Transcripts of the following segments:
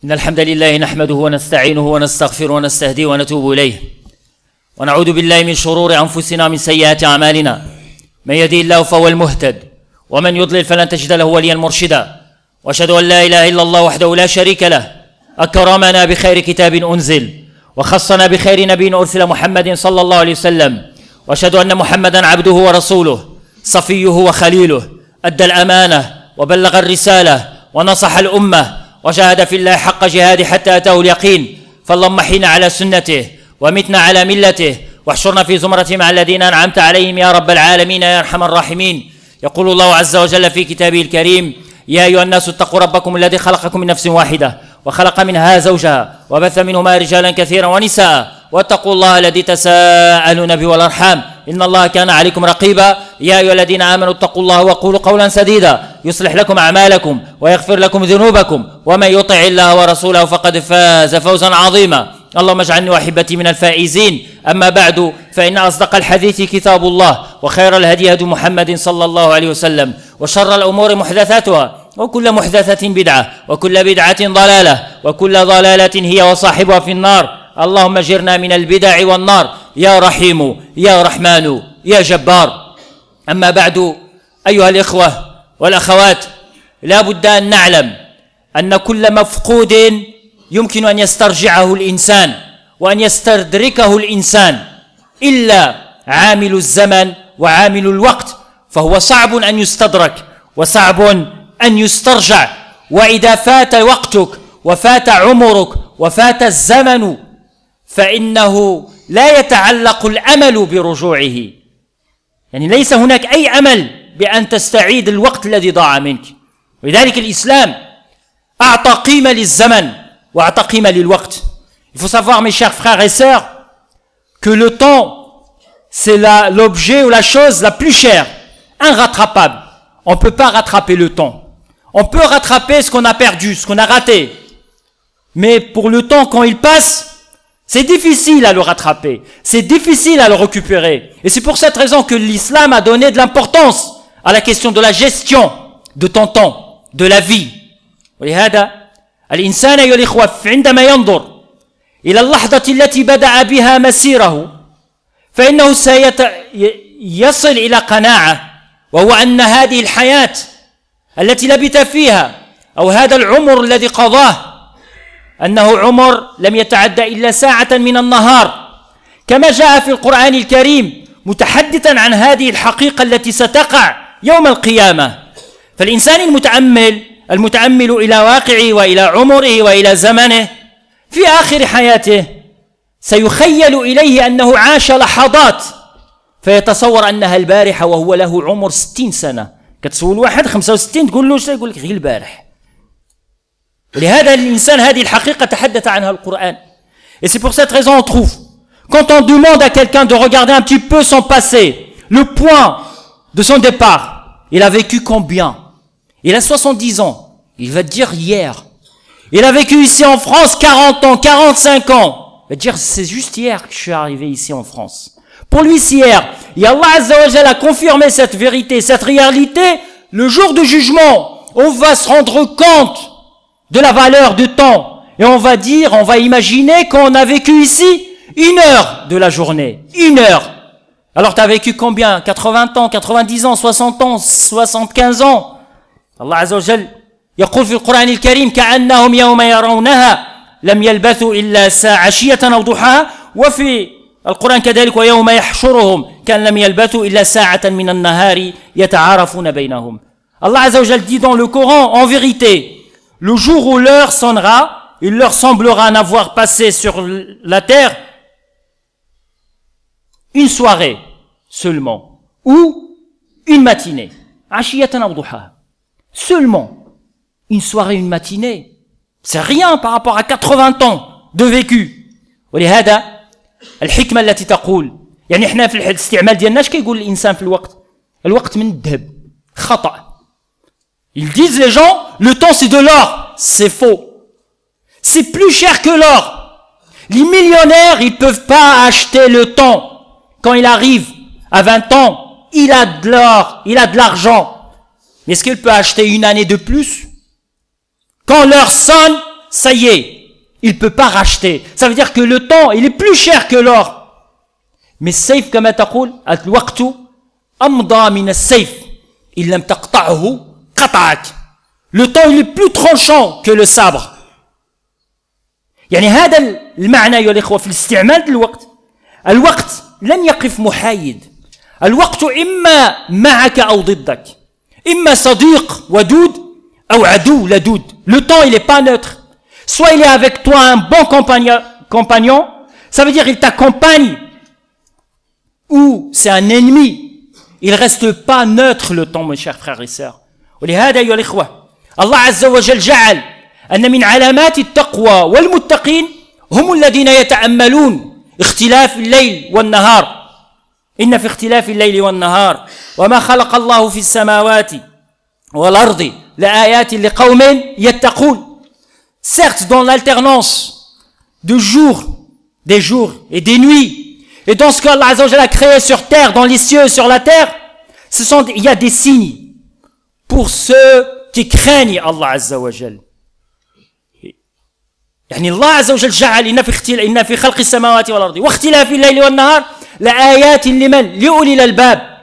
إن الحمد لله نحمده ونستعينه ونستغفره ونستهديه ونتوب إليه ونعوذ بالله من شرور أنفسنا ومن سيئات أعمالنا. من يهده الله فهو المهتد ومن يضلل فلن تجد له وليا مرشدا. وأشهد أن لا إله إلا الله وحده لا شريك له أكرمنا بخير كتاب أنزل وخصنا بخير نبي أرسل محمد صلى الله عليه وسلم. وأشهد أن محمدا عبده ورسوله صفيه وخليله أدى الأمانة وبلغ الرسالة ونصح الأمة وجاهد في الله حق جهاده حتى أتاه اليقين. فاللهم احينا على سنته ومتنا على ملته واحشرنا في زمرة مع الذين أنعمت عليهم يا رب العالمين يا أرحم الراحمين. يقول الله عز وجل في كتابه الكريم: يا أيها الناس اتقوا ربكم الذي خلقكم من نفس واحدة وخلق منها زوجها وبث منهما رجالا كثيرا ونساء واتقوا الله الذي تساءلون به والأرحام إن الله كان عليكم رقيبا. يا أيها الذين آمنوا اتقوا الله وقولوا قولا سديدا يصلح لكم أعمالكم ويغفر لكم ذنوبكم ومن يطع الله ورسوله فقد فاز فوزا عظيما. اللهم اجعلني وأحبتي من الفائزين. أما بعد فإن أصدق الحديث كتاب الله وخير الهدي هدي محمد صلى الله عليه وسلم وشر الأمور محدثاتها وكل محدثة بدعة وكل بدعة ضلالة وكل ضلالة هي وصاحبها في النار. اللهم اجرنا من البدع والنار يا رحيم يا رحمن يا جبار. أما بعد أيها الإخوة والأخوات، لا بد أن نعلم أن كل مفقود يمكن أن يسترجعه الإنسان وأن يستدركه الإنسان إلا عامل الزمن وعامل الوقت، فهو صعب أن يستدرك وصعب أن يسترجع. وإذا فات وقتك وفات عمرك وفات الزمن فإنه لا يتعلق الأمل برجوعه، يعني ليس هناك أي أمل بأن تستعيد الوقت الذي ضاع منك. ولذلك الإسلام أعطى قيمة للزمن وأعطى قيمة للوقت. Il faut savoir, mes chers frères et sœurs, que le temps, c'est l'objet ou la chose la plus chère, inrattrapable. On ne peut pas rattraper le temps. On peut rattraper ce qu'on a perdu, ce qu'on a raté. Mais pour le temps, quand il passe, c'est difficile à le rattraper. C'est difficile à le récupérer. Et c'est pour cette raison que l'islam a donné de l'importance à la question de la gestion de ton temps, de la vie. ولهذا الإنسان أيها الإخوة عندما ينظر إلى اللحظة التي بدأ بها مسيره فإنه سيصل إلى قناعة، وهو أن هذه الحياة التي لبث فيها أو هذا العمر الذي قضاه أنه عمر لم يتعدى إلا ساعة من النهار، كما جاء في القرآن الكريم متحدثا عن هذه الحقيقة التي ستقع يوم القيامة. فالإنسان المتأمل إلى واقعه وإلى عمره وإلى زمنه في آخر حياته سيخيل إليه أنه عاش لحظات فيتصور أنها البارحة وهو له عمر 60 سنة. كتسول واحد 65 تقول له شو؟ يقول لك غير البارح. ولهذا الإنسان هذه الحقيقة تحدث عنها القرآن. Et c'est pour cette raison on trouve, quand on demande à quelqu'un de regarder un petit peu son passé, le point de son départ, il a vécu combien? Il a 70 ans, il va te dire hier. Il a vécu ici en France 40 ans, 45 ans. Il va te dire c'est juste hier que je suis arrivé ici en France. Pour lui c'est hier. Et Allah Azza wa Jalla a confirmé cette vérité, cette réalité. Le jour du jugement, on va se rendre compte de la valeur du temps. Et on va dire, on va imaginer qu'on a vécu ici 1 heure de la journée. 1 heure. Alors tu as vécu combien? 80 ans, 90 ans, 60 ans, 75 ans. Allah Azza wa Jalla يقول في القرآن الكريم: كأنهم يوم يرونها لم يلبثوا إلا ساعة عشية أو ضحاها. وفي القرآن كذلك: ويوم يحشرهم كأن لم يلبثوا إلا ساعة من النهار يتعارفون بينهم. Allah Azza wa Jalla dit dans le Coran: en vérité, le jour où l'heure sonnera, il leur semblera n'avoir passé sur la terre une soirée seulement ou une matinée. عشية أو ضحاها. Seulement une soirée, une matinée, c'est rien par rapport à 80 ans de vécu. ولهذا الحكمة التي تقول، يعني احنا في الاستعمال ديالنا اش كيقول الانسان في الوقت من الذهب، خطأ. Ils disent les gens, le temps c'est de l'or. C'est faux. C'est plus cher que l'or. Les millionnaires, ils peuvent pas acheter le temps. Quand il arrive à 20 ans, il a de l'or, il a de l'argent. Mais est-ce qu'il peut acheter 1 année de plus? Quand l'heure sonne, ça y est, il peut pas racheter. Ça veut dire que le temps, il est plus cher que l'or. Mais السيف كما تقول الوقت أمضى من السيف إن لم تقطعه قطعك. Le temps, il est plus tranchant que le sabre. يعني هذا المعنى يا الإخوة في الاستعمال الوقت. الوقت لن يقف محايد. الوقت إما معك أو ضدك. إما صديق ودود أو عدو لدود. Le temps, il n'est pas neutre. Soit il est avec toi un bon compagnon, ça veut dire il t'accompagne, ou c'est un ennemi. Il reste pas neutre le temps, mes chers frères et sœurs. ولهذا أيها الإخوة الله عز وجل جعل أن من علامات التقوى والمتقين هم الذين يتأملون اختلاف الليل والنهار. إن في اختلاف الليل والنهار وما خلق الله في السماوات والأرض لآيات لقوم يتقون. Certes, dans l'alternance de jours, des jours et des nuits, et dans ce qu'Allah Azza wa Jalla a créé sur terre, dans les cieux et sur la terre, il y a des signes pour ceux qui craignent Allah Azza wa Jalla. يعني الله عز وجل جعل إن في خلق السماوات والأرض واختلاف الليل والنهار لآيات لمن لأولي الألباب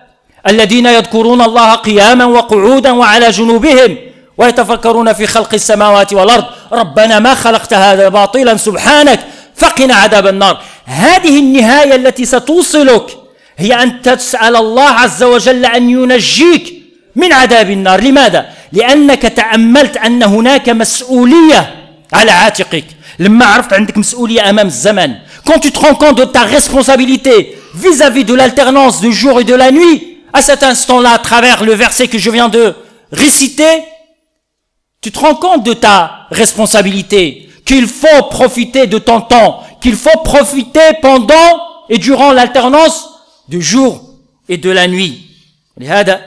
الذين يذكرون الله قياما وقعودا وعلى جنوبهم ويتفكرون في خلق السماوات والأرض ربنا ما خلقت هذا باطلا سبحانك فقنا عذاب النار. هذه النهاية التي ستوصلك هي أن تسأل الله عز وجل أن ينجيك من عذاب النار. لماذا؟ لأنك تأملت أن هناك مسؤولية على عاتقك. لما عرفت عندك مسؤولية أمام الزمن. Quand tu te rends compte de ta responsabilité vis-à-vis de l'alternance du jour et de la nuit, à cet instant-là, à travers le verset que je viens de réciter, tu te rends compte de ta responsabilité, qu'il faut profiter de ton temps, qu'il faut profiter pendant et durant l'alternance du jour et de la nuit. لهذا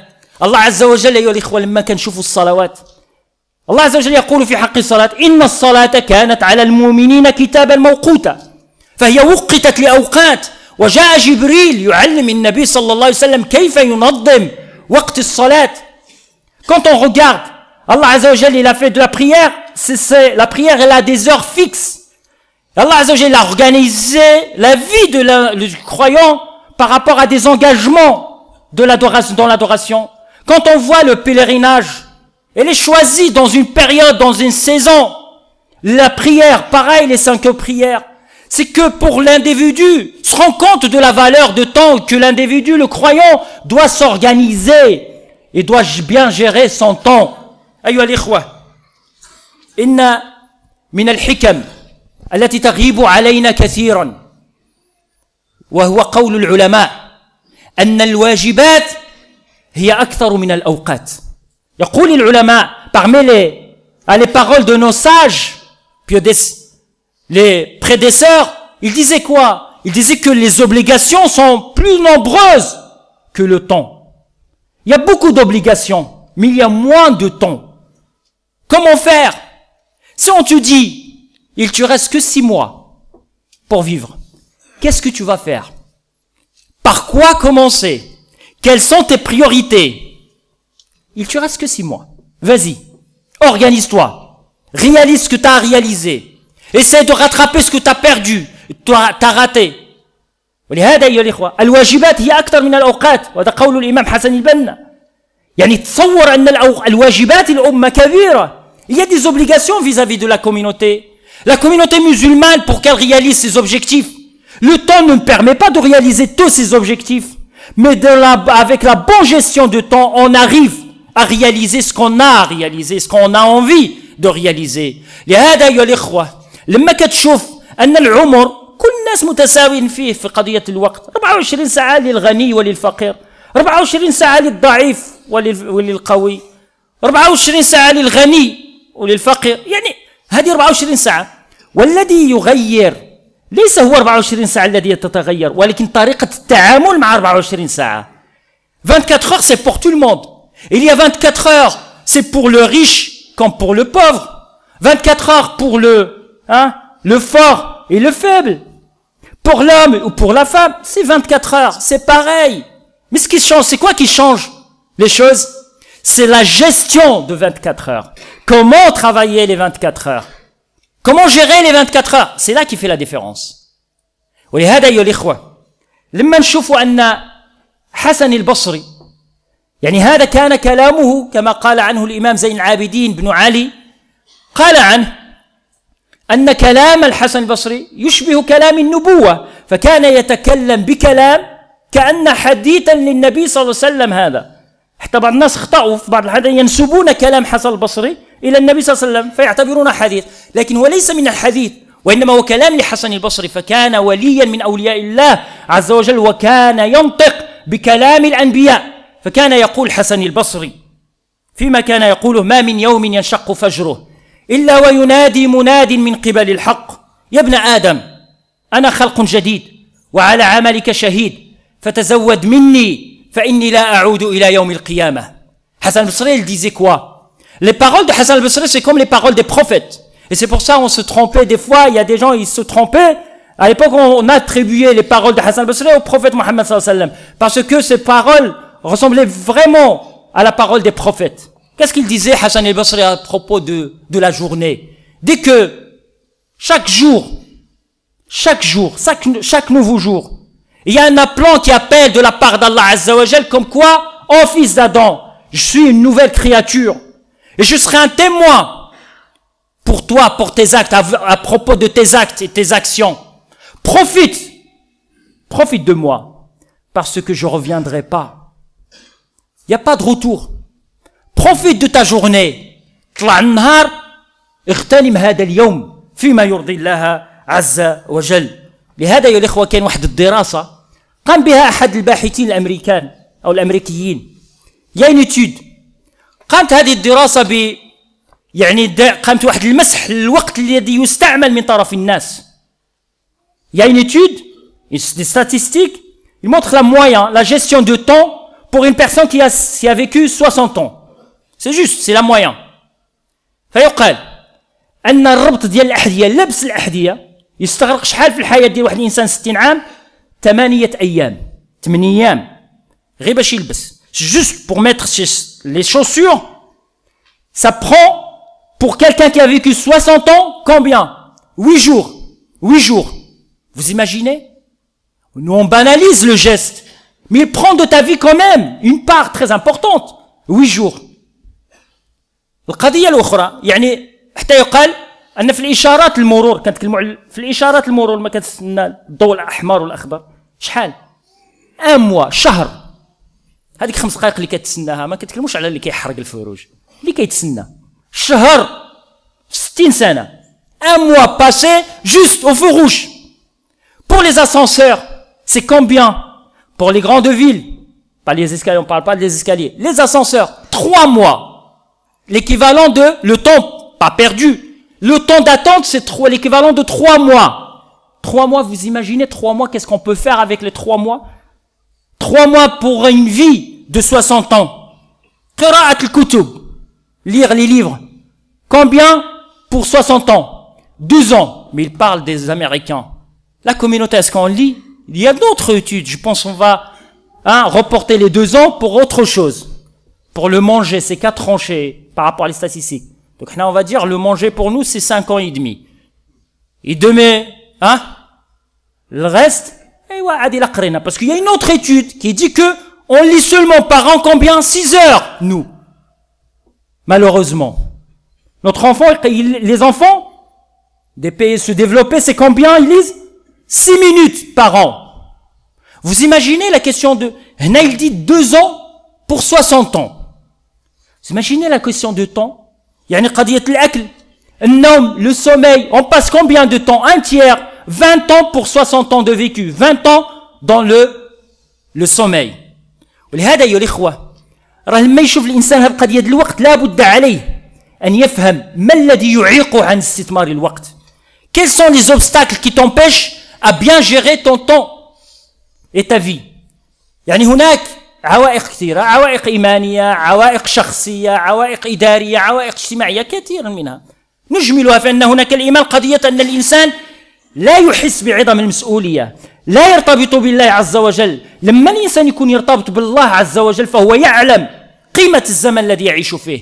الله عز وجل أيها الإخوة لما كنشوفوا الصلوات الله عز وجل يقول في حق الصلاة إن الصلاة كانت على المؤمنين كتابا موقوتا فهي وقتت لأوقات وجاء جبريل يعلم النبي صلى الله عليه وسلم كيف ينظم وقت الصلاة. Quand on regarde Allah Azza wa Jalla, il a fait de la prière, la prière elle a des heures fixes. Allah Azza wa Jalla a organisé la vie du croyant par rapport à des engagements de l'adoration, dans l'adoration. Quand on voit le pèlerinage, elle est choisie dans une période, dans une saison. La prière, pareil, les 5 prières. C'est que pour l'individu, se rend compte de la valeur de temps que l'individu, le croyant, doit s'organiser et doit bien gérer son temps. أيها الإخوة إن من الحكم التي تغيب علينا كثيرا وهو قول العلماء أن الواجبات هي أكثر من الأوقات. يقول العلماء parmi les paroles de nos sages puis les prédécesseurs, ils disaient quoi? Ils disaient que les obligations sont plus nombreuses que le temps. Il y a beaucoup d'obligations, mais il y a moins de temps. Comment faire? Si on te dit, il te reste que 6 mois pour vivre, qu'est-ce que tu vas faire? Par quoi commencer? Quelles sont tes priorités? Il te reste que 6 mois. Vas-y, organise-toi. Réalise ce que tu as réalisé. Essaie de rattraper ce que tu as perdu, tu as raté. ولهذا أيها الإخوة الواجبات هي أكثر من الأوقات. وهذا قول الإمام حسن البنا. يعني تصور أن الواجبات الأمة كبيرة. Il y a des obligations vis-à-vis de la communauté. La communauté musulmane, pour qu'elle réalise ses objectifs, le temps ne permet pas de réaliser tous ses objectifs. Mais avec la bonne gestion du temps, on arrive à réaliser ce qu'on a à réaliser, ce qu'on a envie de réaliser. لهذا أيها الإخوة لما كتشوف أن العمر كل الناس متساوين فيه في قضية الوقت. 24 ساعة للغني وللفقير، 24 ساعة للضعيف وللقوي، 24 ساعة للغني وللفقير. يعني هذه 24 ساعة. والذي يغير ليس هو 24 ساعة الذي تتغير، ولكن طريقة التعامل مع 24 ساعة. 24 heures c'est pour tout le monde. Il y a 24 heures c'est pour le riche comme pour le pauvre. 24 heures pour le fort et le faible. Pour l'homme ou pour la femme, c'est 24 heures, c'est pareil. Mais ce qui change, c'est quoi qui change les choses? C'est la gestion de 24 heures. Comment travailler les 24 heures? Comment gérer les 24 heures? C'est là qui fait la différence. ولهذا أيها الإخوة لما نشوفوا أن حسن البصري يعني هذا كان كلامه كما قال عنه الإمام زين العابدين بن علي قال عنه أن كلام الحسن البصري يشبه كلام النبوة فكان يتكلم بكلام كأن حديثا للنبي صلى الله عليه وسلم هذا حتى بعض الناس اخطأوا في بعض الأحيان ينسبون كلام حسن البصري إلى النبي صلى الله عليه وسلم فيعتبرونه حديث لكن هو ليس من الحديث وإنما هو كلام لحسن البصري فكان وليا من أولياء الله عز وجل وكان ينطق بكلام الأنبياء فكان يقول حسن البصري فيما كان يقوله ما من يوم ينشق فجره إلا وينادي مناد من قبل الحق يا ابن آدم أنا خلق جديد وعلى عملك شهيد فتزود مني فإني لا أعود إلى يوم القيامة. Hassan al-Basri il disait quoi? Les paroles de Hassan al-Basri c'est comme les paroles des prophètes et c'est pour ça on se trompait des fois, il y a des gens ils se trompaient. À l'époque on attribuait les paroles de Hassan al-Basri au prophète Mohammed sallallahu alayhi wa sallam parce que ces paroles ressemblaient vraiment à la parole des prophètes. Qu'est-ce qu'il disait Hassan al-Basri à propos de la journée? Dès que chaque nouveau jour, il y a un appelant qui appelle de la part d'Allah Azza wa Jal comme quoi, oh fils d'Adam, je suis une nouvelle créature et je serai un témoin pour toi, pour tes actes, à propos de tes actes et tes actions. Profite de moi parce que je reviendrai pas. Il n'y a pas de retour. Profite de ta journée. طلع النهار اغتنم هذا اليوم فيما يرضي الله عز وجل. لهذا يا الإخوة كان واحد الدراسة قام بها أحد الباحثين الأمريكان أو الأمريكيين. Il y a une étude. قامت هذه الدراسة قامت واحد المسح للوقت الذي يستعمل من طرف الناس. Il y a une étude, des statistiques, il montre la moyenne, la gestion de temps pour une personne qui a vécu 60 ans. C'est juste, c'est la moyenne. فيقال أن الربط ديال الأحذية لبس الأحذية يستغرق شحال في الحياة ديال واحد الإنسان 60 عام 8 أيام غير باش يلبس. Juste pour mettre les chaussures, ça prend pour quelqu'un qui a vécu 60 ans combien? 8 jours. Vous imaginez? Nous on banalise le geste, mais il prend de ta vie quand même une part très importante. 8 jours. القضية الأخرى يعني حتى يقال أن في الإشارات المرور كنتكلموا في الإشارات المرور ما كتستنى الضوء الأحمر والأخضر شحال؟ شهر. هذيك 5 دقائق اللي كتسناها ما كتكلموش على اللي كيحرق الفروج اللي كيتسنى شهر 60 سنة. Un mois passé juste au feu rouge. Pour les ascenseurs, c'est combien? Pour les grandes villes, pas les escaliers, on parle pas des escaliers. Les ascenseurs, 3 mois. L'équivalent de, le temps, pas perdu. Le temps d'attente, c'est l'équivalent de 3 mois. 3 mois, vous imaginez 3 mois, qu'est-ce qu'on peut faire avec les 3 mois? 3 mois pour une vie de 60 ans. Qira'at al-kutub. Lire les livres. Combien? Pour 60 ans. 2 ans. Mais il parle des Américains. La communauté, est-ce qu'on lit? Il y a d'autres études. Je pense qu'on va reporter les 2 ans pour autre chose. Pour le manger, c'est 4 ans par rapport à les statistiques. Donc là, on va dire, le manger pour nous, c'est 5 ans et demi. Et demain, le reste, parce qu'il y a une autre étude qui dit que on lit seulement par an combien? 6 heures, nous. Malheureusement. Les enfants des pays se développer, c'est combien ils lisent? 6 minutes par an. Vous imaginez la question de, il dit 2 ans pour 60 ans. Vous imaginez la question de temps? يعني قضية الأكل, النوم, le sommeil, on passe combien de temps? 1/3, 20 ans pour 60 ans de vécu, 20 ans dans le sommeil. ولهذا يا الإخوة راه لما يشوف الإنسان هذه القضية ديال الوقت لابد عليه أن يفهم ما الذي يعيقه عن استثمار الوقت. Quels sont les obstacles qui t'empêchent à bien gérer ton temps et ta vie? يعني هناك عوائق كثيرة، عوائق إيمانية، عوائق شخصية، عوائق إدارية، عوائق اجتماعية، كثيرا منها نجملها في أن هناك الإيمان قضية أن الإنسان لا يحس بعظم المسؤولية، لا يرتبط بالله عز وجل. لما الإنسان يكون يرتبط بالله عز وجل فهو يعلم قيمة الزمن الذي يعيش فيه.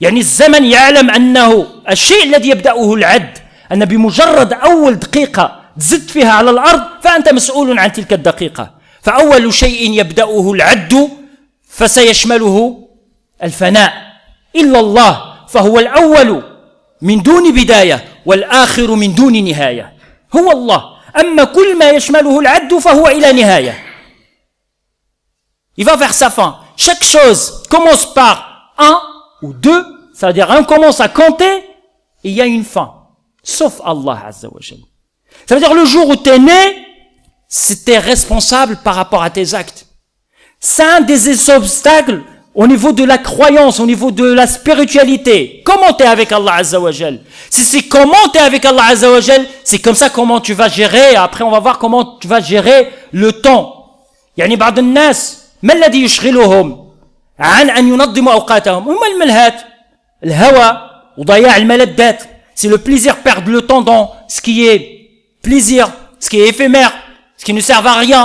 يعني الزمن يعلم أنه الشيء الذي يبدأه العد أن بمجرد أول دقيقة تزد فيها على الأرض فأنت مسؤول عن تلك الدقيقة. فأول شيء يبدأه العد فسيشمله الفناء إلا الله، فهو الأول من دون بداية والآخر من دون نهاية، هو الله. أما كل ما يشمله العد فهو إلى نهاية. Il va vers sa fin. Chaque chose commence par 1 ou 2, c'est-à-dire on commence à compter et il y a une fin. Sauf Allah Azza wa Jalla. Ça veut dire le jour où tu es né, c'était responsable par rapport à tes actes. C'est un des obstacles au niveau de la croyance, au niveau de la spiritualité. Comment tu es avec Allah Azza wa Jalla? Si c'est comment tu es avec Allah Azza wa Jalla, c'est comme ça comment tu vas gérer. Après on va voir comment tu vas gérer le temps. يعني بعض الناس ما الذي يشغلهم عن أن ينظموا أوقاتهم؟ هم الملهات، الهوى وضياع الملذات. C'est le plaisir, perdre le temps dans ce qui est plaisir, ce qui est éphémère, ce qui ne sert à rien.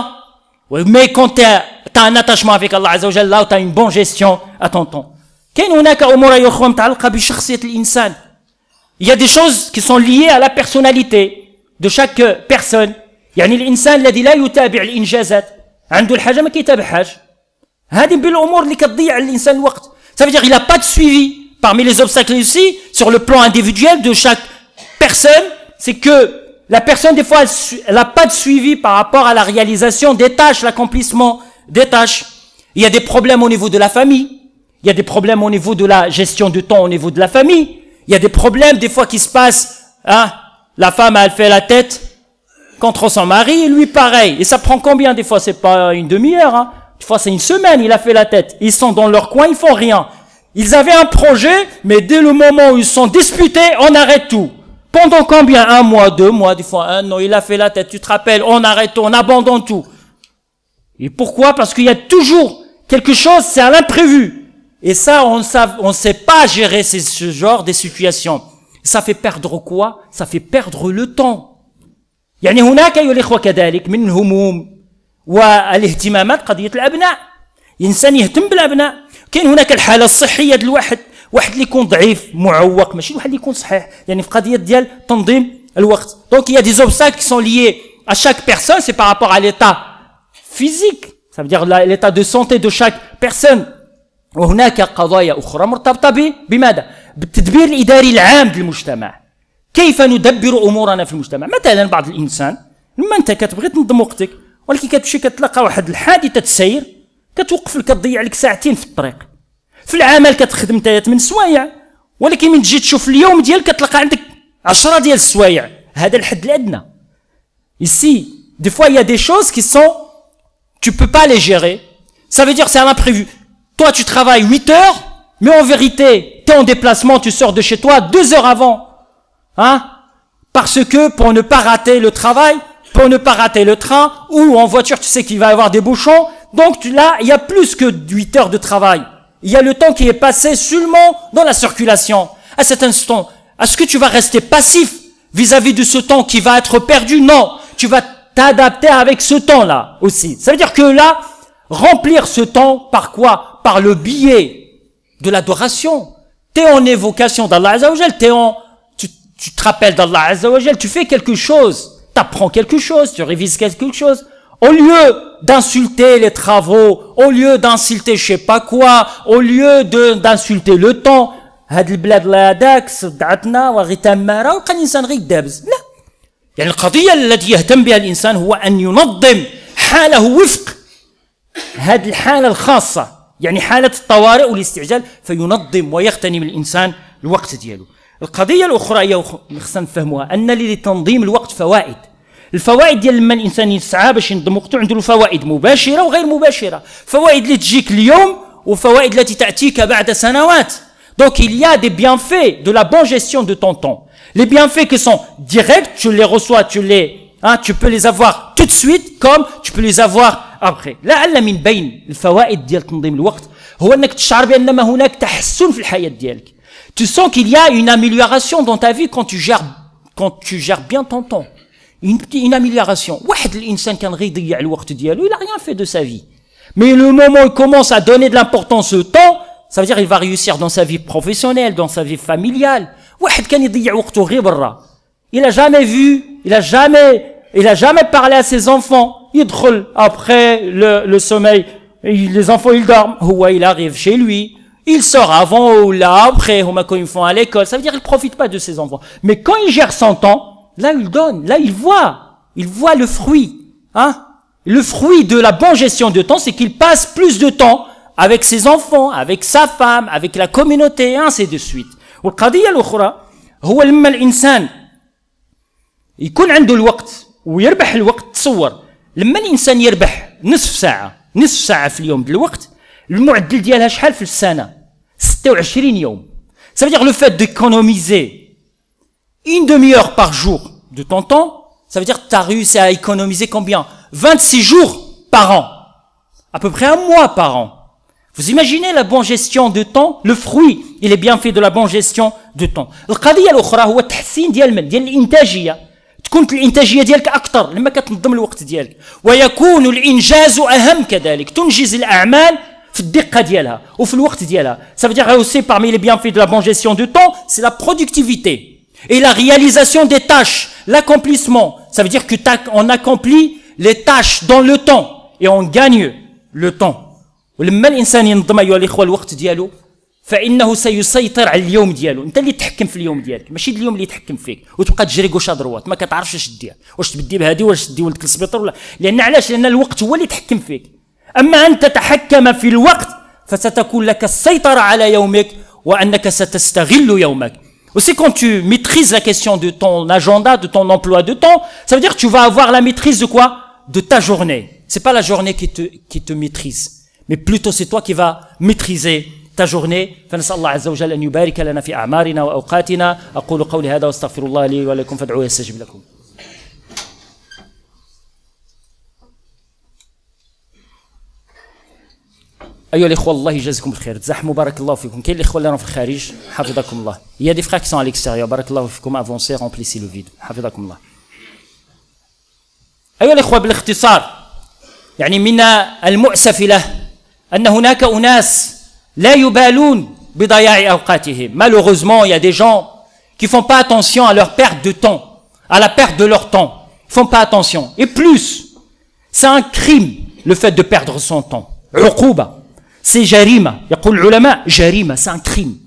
Mais quand tu as un attachement avec Allah Azza wa Jalla, là où tu as une bonne gestion à ton temps. كاين هناك أمور يا أخوة متعلقة بشخصية الإنسان. Il y a des choses qui sont liées à la personnalité de chaque personne. يعني الإنسان الذي لا يتابع الإنجازات عنده الحاجة ما كيتابعهاش. هذه بالأمور اللي كتضيع الإنسان الوقت. Ça veut dire il n'a pas de suivi. Parmi les obstacles ici, sur le plan individuel de chaque personne, c'est que la personne, des fois, elle n'a pas de suivi par rapport à la réalisation des tâches, l'accomplissement des tâches. Il y a des problèmes au niveau de la famille. Il y a des problèmes au niveau de la gestion du temps au niveau de la famille. Il y a des problèmes, des fois, qui se passent, hein. La femme, elle fait la tête contre son mari, et lui, pareil. Et ça prend combien? Des fois, c'est pas une demi-heure, hein. Des fois, c'est une semaine, il a fait la tête. Ils sont dans leur coin, ils font rien. Ils avaient un projet, mais dès le moment où ils sont disputés, on arrête tout. Pendant combien? 1 mois, 2 mois, des fois 1 an, il a fait la tête, tu te rappelles, on arrête tout, on abandonne tout. Et pourquoi? Parce qu'il y a toujours quelque chose, c'est à l'imprévu. Et ça, on sait pas gérer ce genre de situations. Ça fait perdre quoi? Ça fait perdre le temps. يعني هناك أيها الإخوة كذلك من الهموم والاهتمامات قضية الأبناء. الإنسان يهتم بالأبناء. كاين هناك الحالة الصحية ديال الواحد اللي يكون ضعيف معوق، ماشي الواحد اللي يكون صحيح، يعني في قضية ديال تنظيم الوقت. Donc il y a des obstacles qui sont liés à chaque personne, c'est par rapport à l'état physique, ça veut dire l'état de santé de chaque personne. وهناك قضايا أخرى مرتبطة بماذا؟ بالتدبير الإداري العام للمجتمع. كيف ندبر أمورنا في المجتمع؟ مثلا بعض الإنسان لما أنت كتبغي تنظم وقتك ولكن كتمشي كتلقى واحد الحادثة سير كتوقف لك كتضيع لك ساعتين في الطريق. في العمل كتخدم 8 سوايع ولكن من تجي تشوف اليوم ديالك كتلقى عندك 10 ديال السوايع. هذا الحد الأدنى. Ici, des fois il y a des choses qui sont, tu peux pas les gérer. Ça veut dire c'est à l'imprévu. Toi tu travailles 8 heures, mais en vérité, tu es en déplacement, tu sors de chez toi 2 heures avant. Hein? Parce que pour ne pas rater le travail, pour ne pas rater le train, ou en voiture tu sais qu'il va y avoir des bouchons, donc là il y a plus que 8 heures de travail. Il y a le temps qui est passé seulement dans la circulation. À cet instant, est-ce que tu vas rester passif vis-à-vis de ce temps qui va être perdu? Non, tu vas t'adapter avec ce temps-là aussi. Ça veut dire que là, remplir ce temps par quoi? Par le biais de l'adoration. Tu es en évocation d'Allah Azza wa Jal, tu te rappelles d'Allah Azza wa Jal, tu fais quelque chose, tu apprends quelque chose, tu révises quelque chose. Au lieu d'insulter les travaux, au lieu d'insulter je sais pas quoi, au lieu d'insulter le temps, هاد البلاد لا داك صدعتنا وغي تماره وكان الانسان غير دابز. لا، يعني القضيه التي يهتم بها الانسان هو ان ينظم حاله وفق هذه الحاله الخاصه، يعني حاله الطوارئ والاستعجال، فينظم ويغتنم الانسان الوقت ديالو. القضيه الاخرى هي خصنا نفهموها ان لتنظيم الوقت فوائد. الفوائد ديال لما الانسان يسعى باش ينظم وقته عنده فوائد مباشره وغير مباشره. فوائد اللي تجيك اليوم وفوائد التي تاتيك بعد سنوات. Donc il y a des bienfaits de la bonne gestion de ton temps. Les bienfaits qui sont directs, tu les reçois, tu peux les avoir tout de suite comme tu peux les avoir après. لعل من بين الفوائد ديال تنظيم الوقت هو انك تشعر بان ما هناك تحسن في الحياه ديالك. Tu sens qu'il y a une amélioration dans ta vie quand tu gères bien ton temps. Une amélioration. واحد الانسان كان غير يضيع الوقت ديالو, il a rien fait de sa vie. Mais le moment où il commence à donner de l'importance au temps, ça veut dire qu'il va réussir dans sa vie professionnelle, dans sa vie familiale. واحد كان يضيع وقته غير برا. Il a jamais vu, il a jamais parlé à ses enfants. Il drôle après le sommeil. Les enfants, ils dorment. Il arrive chez lui. Il sort avant ou là, après, quand ils font à l'école. Ça veut dire qu'il profite pas de ses enfants. Mais quand il gère son temps, là, il donne. Là, il voit le fruit. Le fruit de la bonne gestion de temps, c'est qu'il passe plus de temps avec ses enfants, avec sa femme, avec la communauté, ainsi de suite. والقضية الأخرى هو لما الإنسان يكون عنده الوقت ويربح الوقت. تصور لما الإنسان يربح نصف ساعة في اليوم الوقت، المعدل ديالها شحال في السنة؟ 26 يوم. Ça veut dire le fait d'économiser une demi-heure par jour de ton temps, ça veut dire que tu as réussi à économiser combien? 26 jours par an. À peu près un mois par an. Vous imaginez la bonne gestion de temps? Le fruit, il est bien fait de la bonne gestion de temps. القضية الأخرى هو التحسين ديال الإنتاجية. تكون الإنتاجية ديالك أكثر لما كتنظم الوقت ديالك. ويكون الإنجاز أهم كذلك. تنجز الأعمال في الدقة ديالها وفي الوقت ديالها. Ça veut dire aussi parmi les bienfaits de la bonne gestion de temps, c'est la productivité et la réalisation des tâches, l'accomplissement. Ça veut dire que on accomplit les tâches dans le temps et on gagne le temps. ولما الانسان ينظم ايها الاخوه الوقت ديالو فانه سيسيطر على اليوم ديالو. انت اللي تحكم في اليوم ديالك، ماشي اليوم اللي يتحكم فيك وتبقى تجري كوش دروات ما كتعرفش اش دير، واش تبدي بهذه واش تدي ولدك للسبيطار ولا. لان علاش؟ لان الوقت هو اللي يتحكم فيك. اما ان تتحكم في الوقت فستكون لك السيطره على يومك وانك ستستغل يومك. Aussi quand tu maîtrises la question de ton agenda, de ton emploi de temps, ça veut dire que tu vas avoir la maîtrise de quoi? De ta journée. C'est pas la journée qui te maîtrise. Mais plutôt c'est toi qui vas maîtriser ta journée. فنسأل الله عز وجل أن يبارك لنا في أعمارنا وأوقاتنا. أقول قولي هذا واستغفر الله لي ولكم فادعوه يستجب لكم. أيها الإخوة الله يجازيكم بالخير. تزحموا بارك الله فيكم. كاين الإخوة اللي راهم في الخارج حفظكم الله. Il y a des frères qui sont à l'extérieur. بارك الله فيكم. Avancez, remplissez le vide. حفظكم الله. أيها الإخوة بالاختصار يعني من المؤسف له أن هناك أناس لا يبالون بضياع أوقاتهم. Malheureusement, il y a des gens qui font pas attention à leur perte de temps, à la perte de leur temps. Ils font pas attention. Et plus, c'est un crime le fait de perdre son temps. عقوبة. C'est jarima. يقول العلماء jarima, c'est un crime.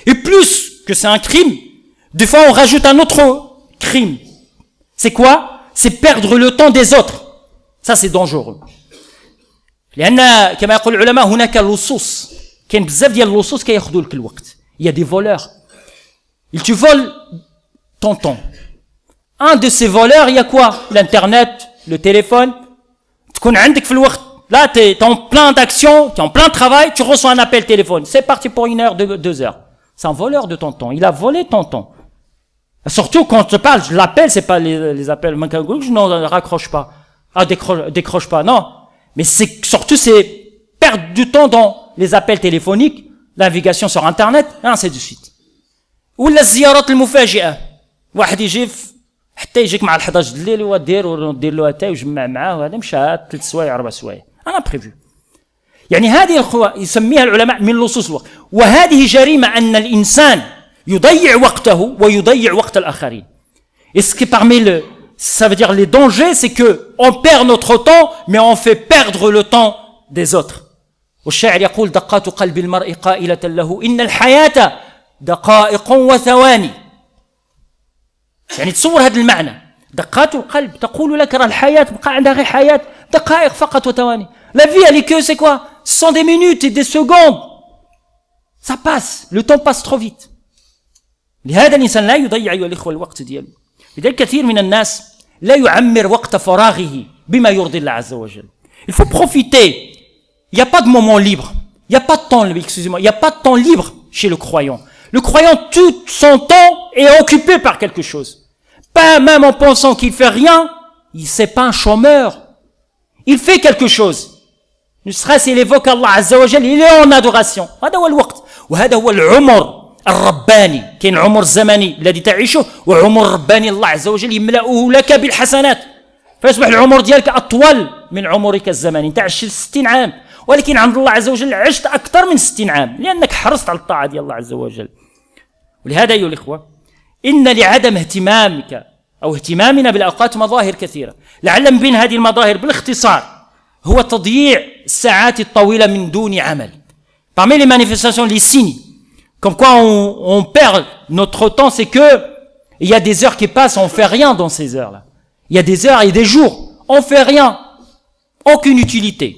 Et plus que c'est un crime, des fois on rajoute un autre crime. C'est quoi? C'est perdre le temps des autres. Ça c'est dangereux. لأن كما يقول العلماء هناك لصوص. كاين بزاف ديال اللصوص كياخذوا لك الوقت. Il y a des voleurs. Ils te volent ton temps. Un de ces voleurs, il y a quoi? L'internet, le téléphone. تكون عندك في الوقت. Là, tu es en plein d'action, tu es en plein travail, tu reçois un appel téléphone. C'est parti pour 1 heure, 2 heures. C'est un voleur de ton temps. Il a volé ton temps. Surtout quand je parle, je l'appelle, c'est pas les appels. Non, raccroche pas. Décroche pas. Non. Mais surtout, c'est perdre du temps dans les appels téléphoniques, la navigation sur Internet, ainsi de suite. ولا الزيارات المفاجئة. واحد يجي حتى يجيك مع 11 الليل ودير له اتاي وجمع معاه وهذا مشى 3 سوايع 4 سوايع. أنا بريفو. يعني هذه الأخوة يسميها العلماء من لصوص الوقت. وهذه جريمة أن الإنسان يضيع وقته ويضيع وقت الآخرين. Et ce qui parmi ça veut dire les dangers, c'est que on perd notre temps, mais on fait perdre le temps des autres. والشاعر يقول دقات قلب المرء قائلة له إن الحياة دقائق وثواني. يعني تصور هذا المعنى. دقات القلب تقول لك راه الحياة بقى عندها غير حياة دقائق فقط وثواني. La vie, elle est que c'est quoi? Ce sont des minutes et des secondes. Ça passe. Le temps passe trop vite. لهذا الإنسان لا يضيع أيها الإخوة الوقت دياله. لذلك كثير من الناس لا يعمر وقت فراغه بما يرضي الله عز وجل. Il faut profiter. Il n'y a pas de moment libre. Il n'y a pas de temps, excusez-moi, il n'y a pas de temps libre chez le croyant. Le croyant, tout son temps est occupé par quelque chose. Pas même en pensant qu'il fait rien, c'est pas un chômeur. Il fait quelque chose. Ne serait-ce qu'il évoque Allah Azza wa Jal, il est en adoration. هذا هو الوقت. وهذا هو العمر الرباني. كاين عمر الزمني الذي تعيشه وعمر رباني الله عز وجل يملأه لك بالحسنات. فيصبح العمر ديالك أطول من عمرك الزمني. انت عشت 60 عام. ولكن عند الله عز وجل عشت أكثر من 60 عام لأنك حرصت على الطاعة ديال الله عز وجل. ولهذا أيها الإخوة إن لعدم اهتمامك أو اهتمامنا بالأوقات مظاهر كثيرة. لعل من بين هذه المظاهر بالاختصار هو تضييع الساعات الطويلة من دون عمل. Parmi les manifestations, les signes, comme quoi on perd notre temps, c'est que il y a des heures qui passent, on fait rien dans ces heures-là. Il y a des heures et des jours, on fait rien, aucune utilité.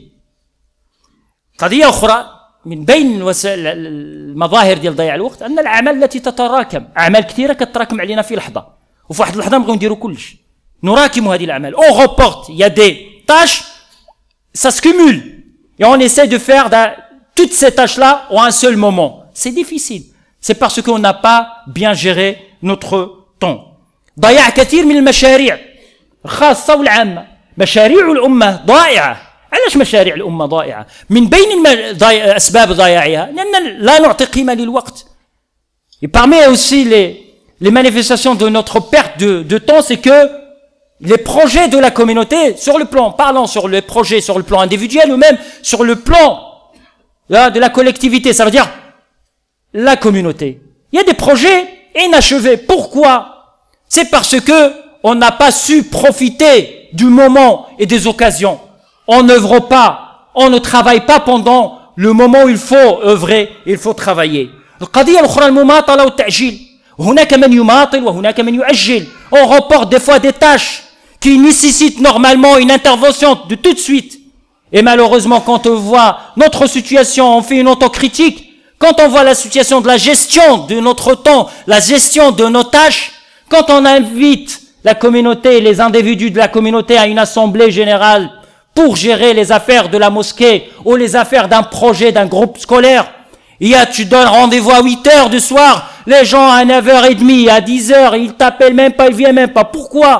قضية أخرى من بين المظاهر ديال ضياع الوقت أن الأعمال التي تتراكم، أعمال كثيرة كتراكم علينا في لحظة، وفي واحد اللحظة نبغيو نديرو كلش، نراكم هذه الأعمال. On reporte, il y a des tâches, ça se cumule, et on essaie de faire toutes ces tâches-là en un seul moment. C'est difficile. C'est parce qu'on n'a pas bien géré notre temps. ضياع كثير من المشاريع الخاصة والعامة. مشاريع الأمة ضائعة. علاش مشاريع الأمة ضائعة؟ من بين أسباب ضياعها لأن لا نعطي قيمة للوقت. Et parmi aussi les manifestations de notre perte de temps, c'est que les projets de la communauté, sur le plan, parlant sur les projets sur le plan individuel ou même sur le plan de la collectivité, ça veut dire la communauté. Il y a des projets inachevés. Pourquoi? C'est parce que on n'a pas su profiter du moment et des occasions. On n'œuvre pas, on ne travaille pas pendant le moment où il faut œuvrer, il faut travailler. القضية الأخرى المماطلة والتأجيل. هناك من يماطل وهناك من يؤجل. On reporte des fois des tâches qui nécessitent normalement une intervention de tout de suite. Et malheureusement, quand on voit notre situation, on fait une autocritique. Quand on voit la situation de la gestion de notre temps, la gestion de nos tâches, quand on invite la communauté, les individus de la communauté à une assemblée générale pour gérer les affaires de la mosquée ou les affaires d'un projet, d'un groupe scolaire, tu donnes rendez-vous à 8 heures du soir, les gens à 9h30, à 10h, ils t'appellent même pas, ils viennent même pas. Pourquoi?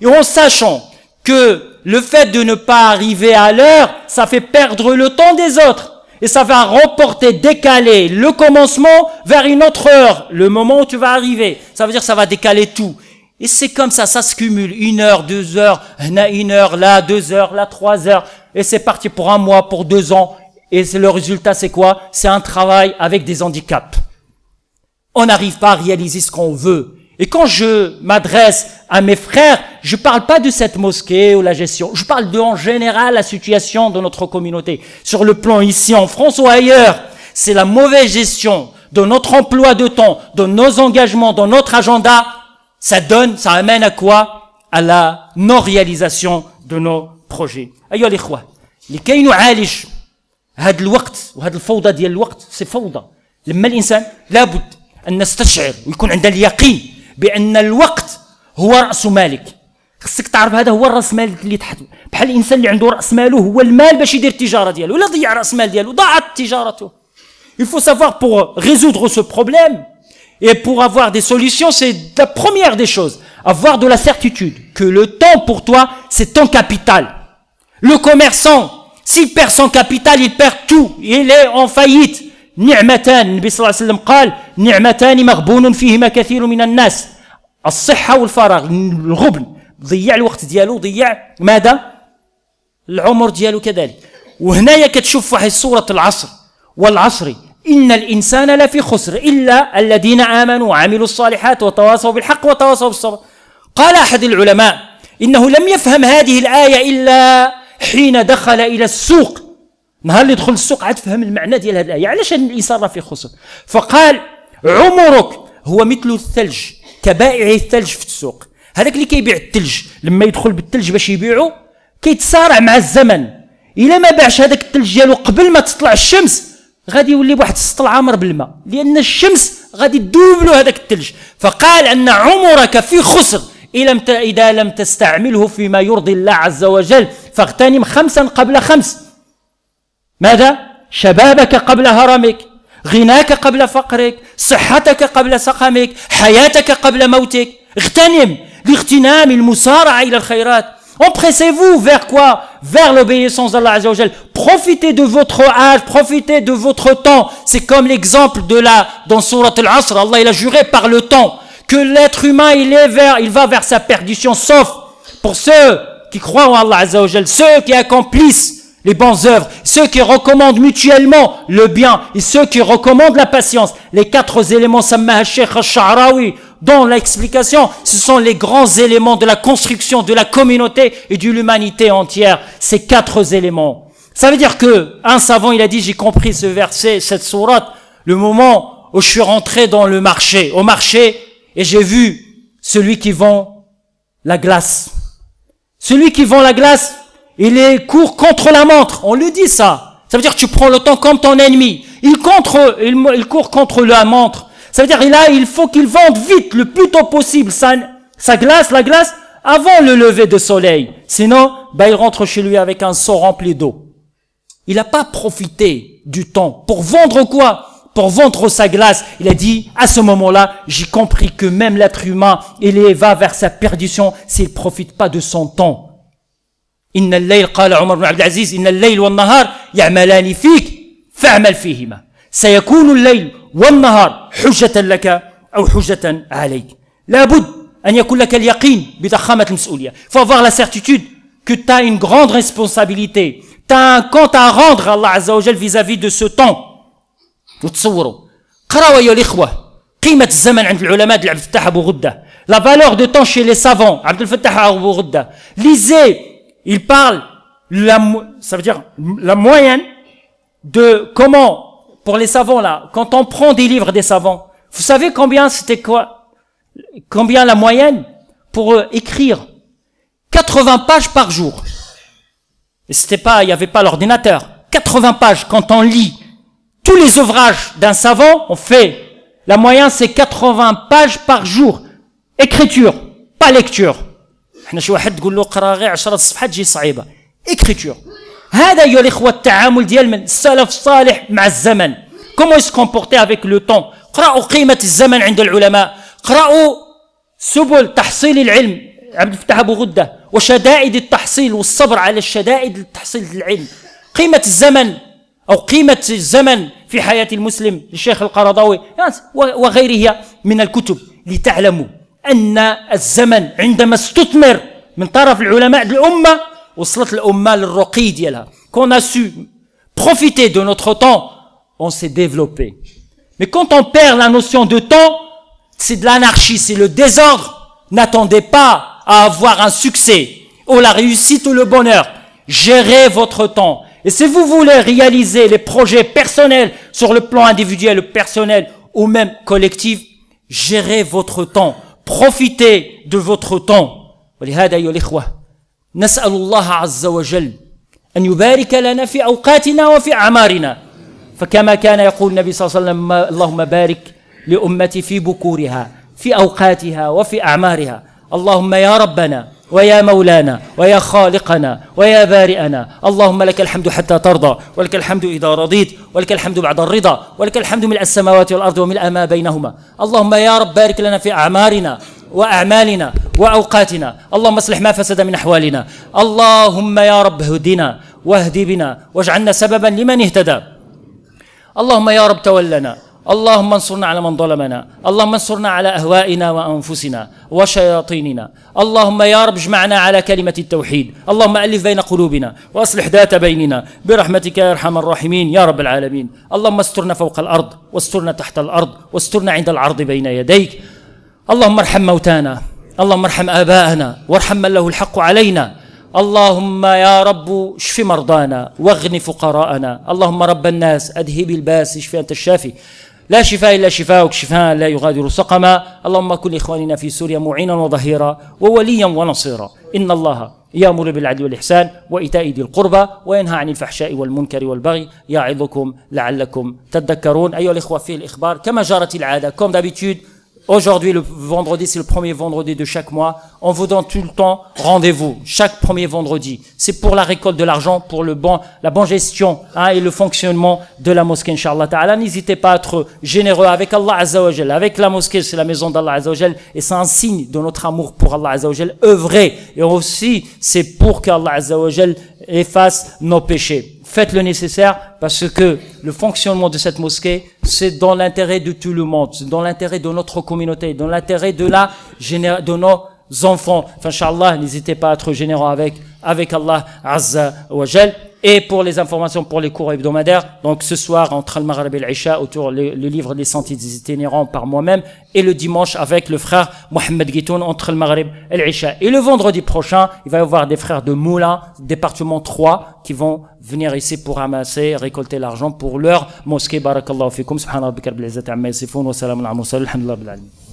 Et en sachant que le fait de ne pas arriver à l'heure, ça fait perdre le temps des autres. Et ça va reporter, décaler le commencement vers une autre heure, le moment où tu vas arriver. Ça veut dire que ça va décaler tout. Et c'est comme ça se cumule. 1 heure, 2 heures, 1 heure, là, 2 heures, là, 3 heures. Et c'est parti pour 1 mois, pour 2 ans. Et le résultat, c'est quoi? C'est un travail avec des handicaps. On n'arrive pas à réaliser ce qu'on veut. Et quand je m'adresse à mes frères, je parle pas de cette mosquée ou la gestion. Je parle en général la situation de notre communauté. Sur le plan ici en France ou ailleurs, c'est la mauvaise gestion de notre emploi de temps, de nos engagements, de notre agenda. Ça amène à quoi? À la non-réalisation de nos projets. أيها الإخوة، لكي نعالج هذا الوقت وهذا الفوضى ديال الوقت، سي فوضى. لما الإنسان لابد أن نستشعر ويكون عندنا اليقين بأن الوقت هو رأس مالك. خصك تعرف هذا هو الرأس مال اللي تحت. بحال الإنسان اللي عنده رأس ماله هو المال باش يدير التجارة ديالو، ولا ضيع رأس مال ديالو ضاعت تجارته. Il faut savoir pour résoudre ce problème et pour avoir des solutions, c'est la première des choses, avoir de la certitude que le temps pour toi, c'est ton capital. Le commerçant, s'il perd son capital, il perd tout, il est en faillite. نعمتان النبي صلى الله عليه وسلم قال نعمتان مغبون فيهما كثير من الناس الصحة والفراغ. الغبن ضيع الوقت ديالو، ضيع ماذا؟ العمر ديالو كذلك. وهنايا كتشوف واحد سورة العصر والعصر إن الإنسان لفي خسر إلا الذين آمنوا وعملوا الصالحات وتواصوا بالحق وتواصوا بالصبر. قال أحد العلماء إنه لم يفهم هذه الآية إلا حين دخل إلى السوق. نهار اللي دخل السوق عاد فهم المعنى ديال هذه الآية، علاش الإنسان راه في خسر. فقال عمرك هو مثل الثلج كبائع الثلج في السوق. هذاك اللي كيبيع الثلج لما يدخل بالثلج باش يبيعه كيتسارع مع الزمن. إلا ما باعش هذاك الثلج ديالو قبل ما تطلع الشمس غادي يولي بواحد السطل عامر بالماء، لأن الشمس غادي تذوب له هذاك الثلج. فقال أن عمرك في خسر إذا لم تستعمله فيما يرضي الله عز وجل، فاغتنم 5 قبل 5. ماذا؟ شبابك قبل هرمك، غناك قبل فقرك، صحتك قبل سقمك، حياتك قبل موتك. اغتنم، لاغتنام المسارعة إلى الخيرات. Empressez-vous vers quoi? Vers l'obéissance d'Allah Azza wa Jal. Profitez de votre âge, profitez de votre temps. C'est comme l'exemple dans Surat Al-Asr. Allah il a juré par le temps que l'être humain il va vers sa perdition, sauf pour ceux qui croient en Allah Azza wa Jal, ceux qui accomplissent les bonnes œuvres, ceux qui recommandent mutuellement le bien et ceux qui recommandent la patience. Les 4 éléments, Sammaha Sheikh Al-Sha'rawi, dans l'explication, ce sont les grands éléments de la construction de la communauté et de l'humanité entière. Ces 4 éléments. Ça veut dire que un savant, il a dit, j'ai compris ce verset, cette sourate, le moment où je suis rentré dans le marché, au marché, et j'ai vu celui qui vend la glace. Celui qui vend la glace, il court contre la montre. On lui dit ça. Ça veut dire que tu prends le temps comme ton ennemi. Il court contre la montre. Ça veut dire il faut qu'il vende vite, le plus tôt possible, la glace, avant le lever de soleil. Sinon, il rentre chez lui avec un seau rempli d'eau. Il n'a pas profité du temps. Pour vendre quoi? Pour vendre sa glace. Il a dit, à ce moment-là, j'ai compris que même l'être humain, va vers sa perdition s'il ne profite pas de son temps. إن الليل قال عمر بن عبد العزيز إن الليل والنهار يعملان فيك فاعمل فيهما سيكون الليل والنهار حجة لك أو حجة عليك لابد أن يكون لك اليقين بضخامة المسؤولية. Il faut avoir la certitude que tu as une grande responsabilité, tu as un compte à rendre à Allah Azza wa Jal vis-à-vis de ce temps. وتصوروا قرأوا أيها الإخوة قيمة الزمن عند العلماء عبد الفتاح أبو غدة. La valeur de temps chez les savants, عبد الفتاح أبو غدة. Lisez. Il parle, ça veut dire la moyenne de comment, pour les savants là, quand on prend des livres des savants, vous savez combien la moyenne pour écrire 80 pages par jour. Et il n'y avait pas l'ordinateur. 80 pages, quand on lit tous les ouvrages d'un savant, la moyenne c'est 80 pages par jour. Écriture, pas lecture. احنا شي واحد تقول له قرا غير 10 صفحات تجي صعيبه. écriture. هذا ايها الاخوه التعامل ديال من السلف الصالح مع الزمن. comment ils se comportaient avec le temps. قرأوا قيمة الزمن عند العلماء. قرأوا سبل تحصيل العلم عبد الفتاح أبو غدة وشدائد التحصيل والصبر على الشدائد التحصيل العلم. قيمة الزمن أو قيمة الزمن في حياة المسلم للشيخ القرضاوي وغيره من الكتب لتعلموا أن الزمن عندما استثمر من طرف العلماء الأمة وصلت الأمة للرقي ديالها. Qu'on a su profiter de notre temps, on s'est développé. Mais quand on perd la notion de temps, c'est de l'anarchie, c'est le désordre. N'attendez pas à avoir un succès ou la réussite ou le bonheur. Gérez votre temps. Et si vous voulez réaliser les projets personnels sur le plan individuel ou personnel ou même collectif, gérez votre temps. Profitez de votre temps. ولهذا أيها الإخوة نسأل الله عز وجل أن يبارك لنا في أوقاتنا وفي أعمارنا. فكما كان يقول النبي صلى الله عليه وسلم اللهم بارك لأمتي في بكورها في أوقاتها وفي أعمارها. اللهم يا ربنا ويا مولانا ويا خالقنا ويا بارئنا اللهم لك الحمد حتى ترضى ولك الحمد إذا رضيت ولك الحمد بعد الرضا ولك الحمد ملء السماوات والأرض وملء ما بينهما. اللهم يا رب بارك لنا في أعمارنا وأعمالنا وأوقاتنا. اللهم اصلح ما فسد من أحوالنا. اللهم يا رب اهدنا واهد بنا واجعلنا سببا لمن اهتدى. اللهم يا رب تولنا. اللهم انصرنا على من ظلمنا. اللهم انصرنا على أهوائنا وأنفسنا وشياطيننا. اللهم يا رب اجمعنا على كلمة التوحيد. اللهم ألف بين قلوبنا وأصلح ذات بيننا برحمتك يا أرحم الراحمين يا رب العالمين. اللهم استرنا فوق الأرض واسترنا تحت الأرض واسترنا عند العرض بين يديك. اللهم ارحم موتانا. اللهم ارحم آباءنا وارحم من له الحق علينا. اللهم يا رب اشف مرضانا واغن فقراءنا. اللهم رب الناس أذهب الباس اشف أنت الشافي لا شفاء إلا شفاءك شفاء لا يغادر سقما. اللهم كن لإخواننا في سوريا معينا وظهيرا ووليا ونصيرا. إن الله يأمر بالعدل والإحسان وإيتاء ذي القربى وينهى عن الفحشاء والمنكر والبغي يعظكم لعلكم تذكرون. أيها الإخوة في الإخبار كما جرت العادة comme d'habitude. Aujourd'hui, le vendredi, c'est le premier vendredi de chaque mois. On vous donne tout le temps rendez-vous, chaque premier vendredi. C'est pour la récolte de l'argent, pour la bonne gestion et le fonctionnement de la mosquée, Inch'Allah Ta'ala. N'hésitez pas à être généreux avec Allah Azza wa Jal. Avec la mosquée, c'est la maison d'Allah Azza wa Jal. Et c'est un signe de notre amour pour Allah Azza wa Jal, œuvrer. Et aussi, c'est pour qu'Allah Azza wa Jal efface nos péchés. Faites le nécessaire parce que le fonctionnement de cette mosquée, c'est dans l'intérêt de tout le monde, c'est dans l'intérêt de notre communauté, dans l'intérêt de nos enfants. Enfin, Inch'Allah, n'hésitez pas à être généreux avec Allah Azza wa Jal. Et pour les informations pour les cours hebdomadaires, donc ce soir entre le Maghrib et l'Isha, autour le livre des sentiers des itinérants par moi-même, et le dimanche avec le frère Mohamed Guitoun entre le Maghrib et l'Isha. Et le vendredi prochain, il va y avoir des frères de Moulin, département 3, qui vont venir ici pour ramasser, récolter l'argent pour leur mosquée. Barakallahu fikum, subhana rabbika rabbil izzati amma yasifun, wa salamun ala al mursalin, alhamdulillahi rabbil alamin.